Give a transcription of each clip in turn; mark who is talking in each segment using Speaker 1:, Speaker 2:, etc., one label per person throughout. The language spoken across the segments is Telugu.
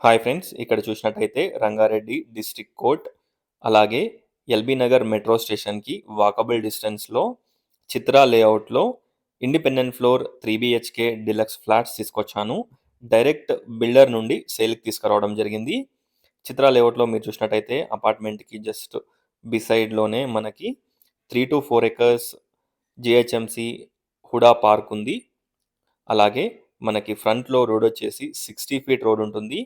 Speaker 1: హాయ్ ఫ్రెండ్స్, ఇక్కడ చూసినట్టయితే రంగారెడ్డి డిస్ట్రిక్ట్ కోర్ట్, అలాగే ఎల్బీ నగర్ మెట్రో స్టేషన్కి వాకబుల్ డిస్టెన్స్లో చిత్రా లేఅవుట్లో independent floor 3 BHK deluxe flats తీసుకొచ్చాను. డైరెక్ట్ బిల్డర్ నుండి సేల్కి తీసుకురావడం జరిగింది. చిత్రా లేఅవుట్లో మీరు చూసినట్టయితే అపార్ట్మెంట్కి జస్ట్ బిసైడ్లోనే మనకి 3 to 4 acres GHMC HUDA park ఉంది. అలాగే మనకి ఫ్రంట్లో రోడ్ వచ్చేసి 60 feet రోడ్ ఉంటుంది.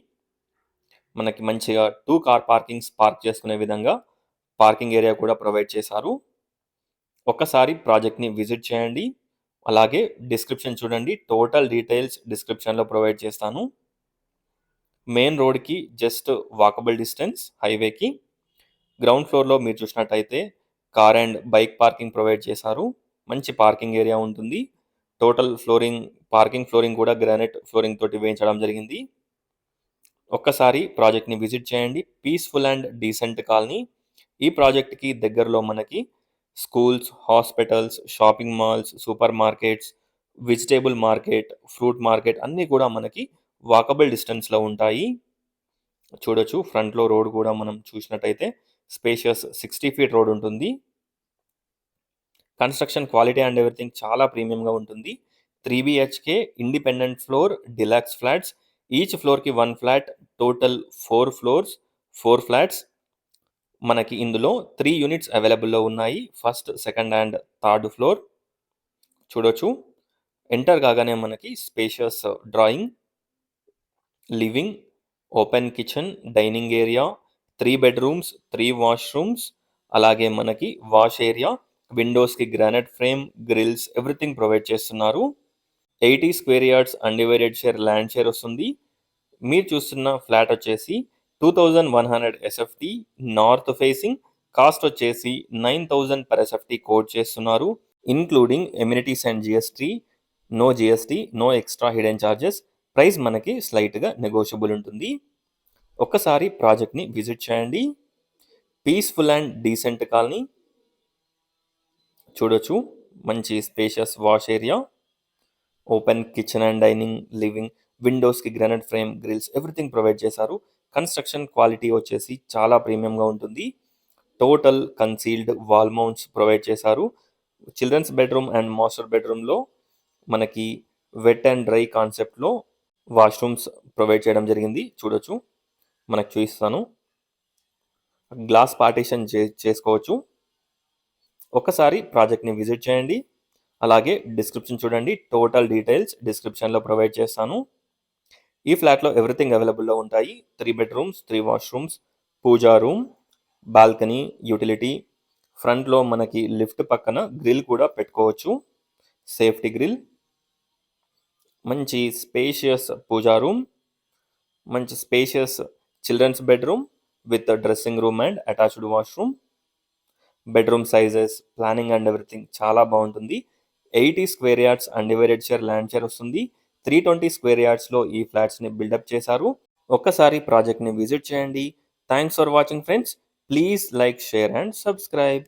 Speaker 1: మనకి మంచిగా 2 కార్ పార్కింగ్స్ పార్క్ చేసుకునే విధంగా పార్కింగ్ ఏరియా కూడా ప్రొవైడ్ చేశారు. ఒక్కసారి ప్రాజెక్ట్ని విజిట్ చేయండి. అలాగే డిస్క్రిప్షన్ చూడండి, టోటల్ డీటెయిల్స్ డిస్క్రిప్షన్లో ప్రొవైడ్ చేస్తాను. మెయిన్ రోడ్కి జస్ట్ వాకబుల్ డిస్టెన్స్ హైవేకి. గ్రౌండ్ ఫ్లోర్లో మీరు చూసినట్టయితే car and bike parking provide చేశారు. మంచి పార్కింగ్ ఏరియా ఉంటుంది. టోటల్ పార్కింగ్ ఫ్లోరింగ్ కూడా గ్రానైట్ ఫ్లోరింగ్ తోటి వేయించడం జరిగింది. ఒక్కసారి ప్రాజెక్ట్ని విజిట్ చేయండి. Peaceful and decent colony. ఈ ప్రాజెక్ట్కి దగ్గరలో మనకి schools, hospitals, shopping malls, super markets, vegetable market, fruit market అన్నీ కూడా మనకి వాకబుల్ డిస్టెన్స్లో ఉంటాయి. చూడొచ్చు, ఫ్రంట్లో రోడ్ కూడా మనం చూసినట్టయితే స్పేషియస్ 60 feet రోడ్ ఉంటుంది. కన్స్ట్రక్షన్ క్వాలిటీ అండ్ ఎవ్రీథింగ్ చాలా ప్రీమియంగా ఉంటుంది. 3 BHK independent floor deluxe flats. Each ఫ్లోర్కి 1 ఫ్లాట్, టోటల్ 4 floors, 4 flats. మనకి ఇందులో 3 units అవైలబుల్లో ఉన్నాయి. First, second and third floor. చూడొచ్చు, ఎంటర్ కాగానే మనకి spacious drawing, living, open kitchen, dining area, 3 bedrooms, 3 washrooms, అలాగే మనకి వాష్ ఏరియా, విండోస్కి granite frame, grills, everything provide చేస్తున్నారు. 80 square yards undivided share land share వస్తుంది. మీరు చూస్తున్న ఫ్లాట్ వచ్చేసి 2100 SFT నార్త్ ఫేసింగ్. కాస్ట్ వచ్చేసి 9000 per SFT కోట్ చేస్తున్నారు. Including amenities and GST. No GST, no extra hidden charges. Price మనకి స్లైట్గా నెగోషియబుల్ ఉంటుంది. ఒక్కసారి ప్రాజెక్ట్ని విజిట్ చేయండి. Peaceful and decent colony. చూడొచ్చు, మంచి spacious wash area, open kitchen and dining, living, విండోస్కి granite frame, grills, everything provide చేశారు. కన్స్ట్రక్షన్ క్వాలిటీ వచ్చేసి చాలా ప్రీమియంగా ఉంటుంది. Total concealed wall mounts provide చేశారు. చిల్డ్రన్స్ బెడ్రూమ్ అండ్ మాస్టర్ బెడ్రూమ్లో మనకి వెట్ అండ్ డ్రై కాన్సెప్ట్లో వాష్రూమ్స్ ప్రొవైడ్ చేయడం జరిగింది. చూడొచ్చు, మనకు చూపిస్తాను. గ్లాస్ పార్టీషన్ చేసుకోవచ్చు. ఒక్కసారి ప్రాజెక్ట్ని విజిట్ చేయండి. అలాగే డిస్క్రిప్షన్ చూడండి, టోటల్ డీటెయిల్స్ డిస్క్రిప్షన్లో ప్రొవైడ్ చేస్తాను. ఈ ఫ్లాట్లో ఎవ్రీథింగ్ అవైలబుల్లో ఉంటాయి. 3 bedrooms, 3 washrooms, pooja room, balcony, utility. ఫ్రంట్లో మనకి లిఫ్ట్ పక్కన గ్రిల్ కూడా పెట్టుకోవచ్చు, సేఫ్టీ గ్రిల్. మంచి స్పేషియస్ పూజా రూమ్, మంచి spacious children's bedroom with dressing room and attached washroom. Bedroom sizes, planning and everything చాలా బాగుంటుంది. 80 square yards undivided share land share వస్తుంది. 320 square yardsలో ఈ ఫ్లాట్స్ని బిల్డప్ చేశారు. ఒక్కసారి ప్రాజెక్ట్ని విజిట్ చేయండి. Thanks for watching friends. Please like, share and subscribe.